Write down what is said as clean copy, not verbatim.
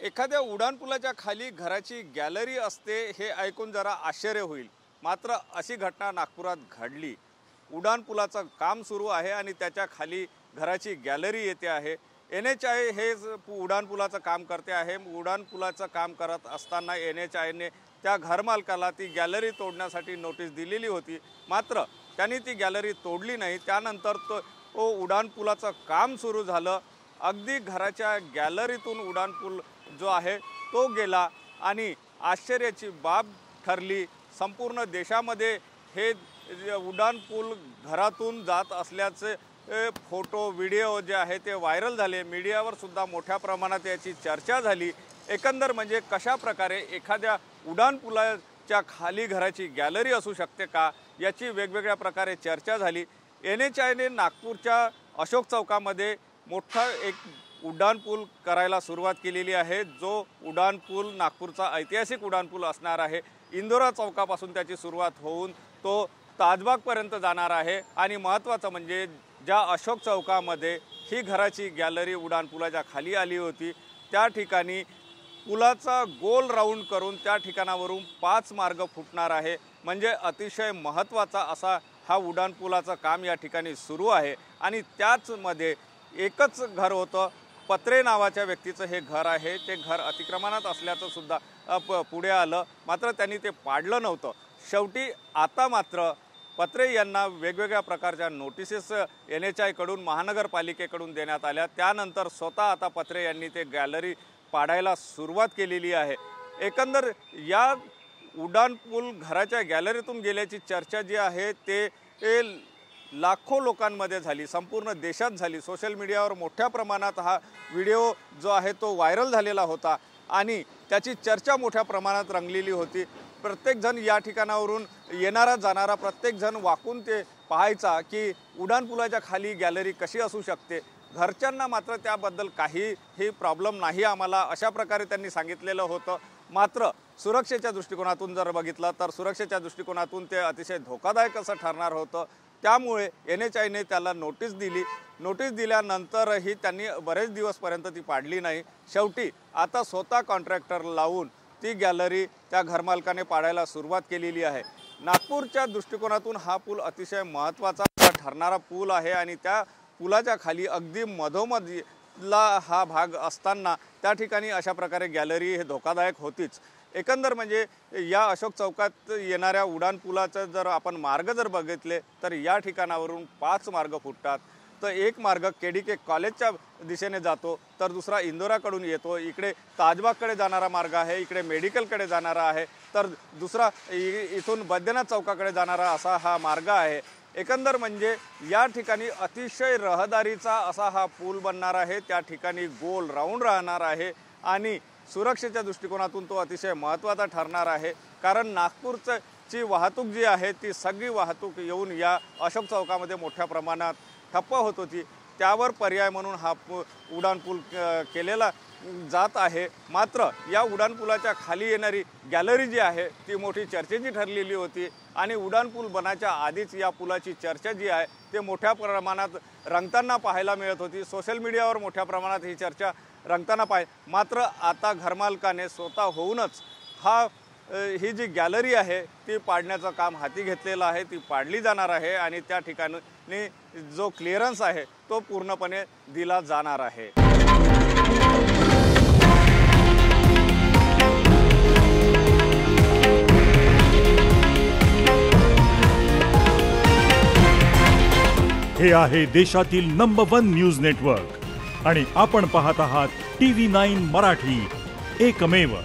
एखाद्या उड्डाणपुलाच्या खाली घराची गॅलरी असते हे ऐकून जरा आश्चर्य होईल। मात्र अशी घटना नागपुरात घडली। उड्डाणपुलाचं काम सुरू आहे आणि त्याच्या खाली घराची गॅलरी येते आहे। NHAI हे उड्डाणपुलाचं काम करते आहे। उड्डाणपुलाचं काम करत असताना NHAI ने त्या घरमालकाला ती गॅलरी तोडण्यासाठी नोटीस दिलेली होती। मात्र त्यांनी ती गॅलरी तोडली नाही। त्यानंतर तो उड्डाणपुलाचं काम सुरू झालं। अगदी घराच्या गॅलरीतून उड्डाणपूल जो आहे तो गेला आणि आश्चर्याची बाब ठरली। संपूर्ण देशामध्ये हे उड्डाणपूल घरातून जात असल्याचे फोटो व्हिडिओ जे आहे ते व्हायरल झाले। मीडियावर सुद्धा मोठ्या प्रमाणात याची चर्चा झाली। एकंदर म्हणजे कशा प्रकारे एखाद्या उड्डाणपुलाच्या खाली घराची गॅलरी असू शकते का याची वेगवेगळ्या प्रकारे चर्चा झाली। NHAI ने नागपूरच्या अशोक चौकामध्ये मोठा एक उड्डाणपूल करायला सुरुवात केलेली आहे। जो उड्डाणपूल नागपूरचा ऐतिहासिक उड्डाणपूल असणार आहे। इंदोरा चौकापासून त्याची सुरुवात होऊन तो ताजबागपर्यंत जाणार आहे आणि महत्त्वाचं म्हणजे ज्या अशोक चौकामध्ये ही घराची गॅलरी उड्डाणपुलाच्या खाली आली होती त्या ठिकाणी पुलाचा गोल राऊंड करून त्या ठिकाणावरून 5 मार्ग फुटणार आहे। म्हणजे अतिशय महत्त्वाचा असा हा उड्डाणपुलाचं काम या ठिकाणी सुरू आहे आणि त्याच मध्ये एकच घर होतं। पत्रे नावाच्या व्यक्तीचं हे घर आहे। ते घर अतिक्रमणात असल्याचं सुद्धा पुढे आलं। मात्र त्यांनी ते पाडलं नव्हतं। शेवटी आता मात्र पत्रे यांना वेगवेगळ्या प्रकारच्या नोटिसेस NHAI कडून महानगरपालिकेकडून देण्यात आल्या। त्यानंतर स्वतः आता पत्रे यांनी ते गॅलरी पाडायला सुरुवात केलेली आहे। एकंदर या उड्डाणपूल घराच्या गॅलरीतून गेल्याची चर्चा जी आहे ते लाखो लोकांमध्ये झाली। संपूर्ण देशात झाली। सोशल मीडियावर मोठ्या प्रमाणात हा व्हिडिओ जो आहे तो व्हायरल झालेला होता आणि त्याची चर्चा मोठ्या प्रमाणात रंगलेली होती। प्रत्येक जण या ठिकाणावरून येणारा जाणारा प्रत्येक जण वाकून ते पाहायचा की उड्डाणपुलाच्या खाली गॅलरी कशी असू शकते। घरच्यांना मात्र त्याबद्दल काहीही प्रॉब्लेम नाही आम्हाला अशा प्रकारे त्यांनी सांगितलेलं होतं। मात्र सुरक्षेच्या दृष्टिकोनातून जर बघितलं तर सुरक्षेच्या दृष्टिकोनातून ते अतिशय धोकादायक असं ठरणार होतं। त्यामुळे NHAI ने त्याला नोटीस दिली। नोटीस दिल्यानंतरही त्यांनी बरेच दिवसपर्यंत ती पाडली नाही। शेवटी आता स्वतः कॉन्ट्रॅक्टर लावून ती गॅलरी त्या घरमालकाने पाडायला सुरुवात केलेली आहे। नागपूरच्या दृष्टिकोनातून हा पूल अतिशय महत्त्वाचा ठरणारा पूल आहे आणि त्या पुलाच्या खाली अगदी मधोमधला हा भाग असताना त्या ठिकाणी अशा प्रकारे गॅलरी हे धोकादायक होतीच। एकंदर म्हणजे या अशोक चौकात येणाऱ्या उड्डाणपुलाचा जर आपण मार्ग जर बघितले तर या ठिकाणावरून 5 मार्ग फुटतात। तर एक मार्ग KDK कॉलेजच्या दिशेने जातो तर दुसरा इंदोराकडून येतो। इकडे ताजबागकडे जाणारा मार्ग आहे, इकडे मेडिकलकडे जाणारा आहे, तर दुसरा इथून बैद्यनाथ चौकाकडे जाणारा असा हा मार्ग आहे। एकंदर म्हणजे या ठिकाणी अतिशय रहदारीचा असा हा पूल बनणार आहे। त्या ठिकाणी गोल राऊंड राहणार आहे आणि सुरक्षेच्या दृष्टिकोनातून तो अतिशय महत्त्वाचा ठरणार आहे। कारण नागपूरची वाहतूक जी आहे ती सगळी वाहतूक येऊन या अशोक चौकामध्ये मोठ्या प्रमाणात ठप्प होत होती। त्यावर पर्याय म्हणून हा उड्डाणपूल केलेला जात आहे। मात्र या उड्डाणपुलाच्या खाली येणारी गॅलरी जी आहे ती मोठी चर्चेची ठरलेली होती आणि उड्डाणपूल बनायच्या आधीच या पुलाची चर्चा जी आहे ते मोठ्या प्रमाणात रंगताना पाहायला मिळत होती। सोशल मीडियावर मोठ्या प्रमाणात ही चर्चा रंगताना मात्र आता घरमालकाने स्वतः होऊनच ही जी गॅलरी आहे ती पाडण्याचं काम हाती घेतलेलं आहे। ती पाडली जाणार आहे आणि त्या ठिकाणी जो क्लिअरन्स आहे तो पूर्णपणे दिला जाणार आहे। हे आहे देशातील नंबर 1 न्यूज नेटवर्क आणि आपण पाहत आहात TV9 मराठी, एकमेव।